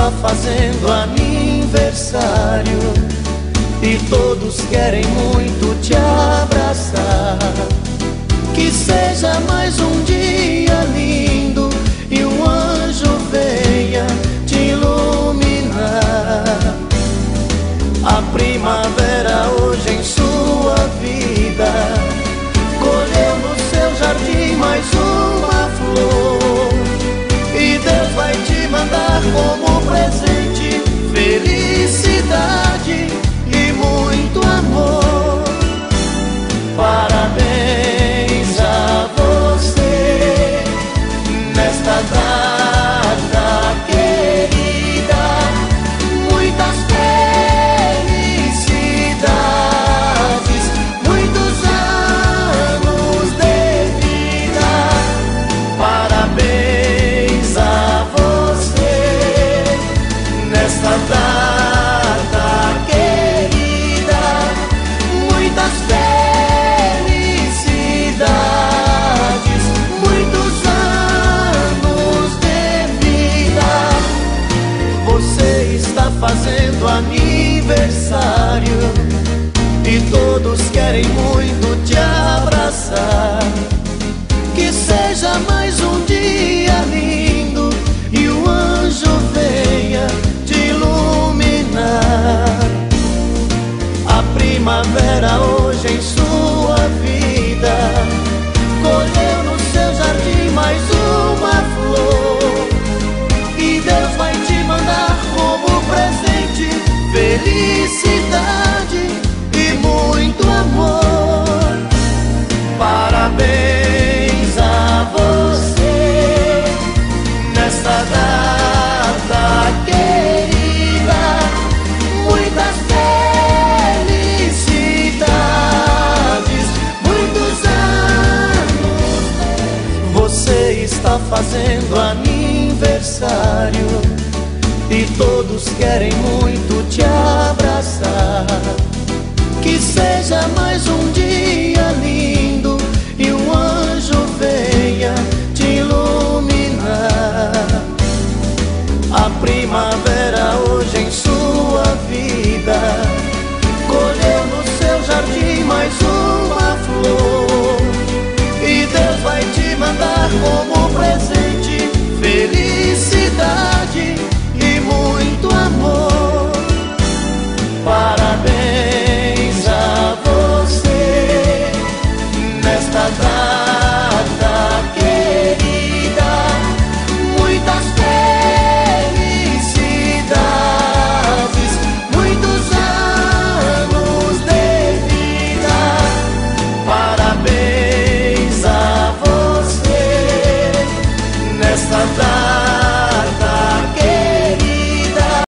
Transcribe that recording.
está fazendo aniversário e todos querem muito te abraçar. Que seja mais um dia lindo e um anjo venha te iluminar. A primavera hoje em sua vida colheu no seu jardim mais uma flor, e Deus vai te mandar como presente felicidade e muito amor. Parabéns a você nesta data querida, muitas felicidades, muitos anos de vida. Parabéns a você nesta data querida, muitas felicidades, muitos anos de vida. Você está fazendo aniversário e todos querem muito te abraçar. Que seja mais um dia lindo e o anjo venha te iluminar. A primavera hoje em sua vida colheu no seu jardim mais uma flor, e Deus vai te mandar como presente felicidade e muito amor. Parabéns a você nesta data querida, muitas felicidades, muitos anos. Você está fazendo aniversário e todos querem muito te abraçar. Que seja mais um dia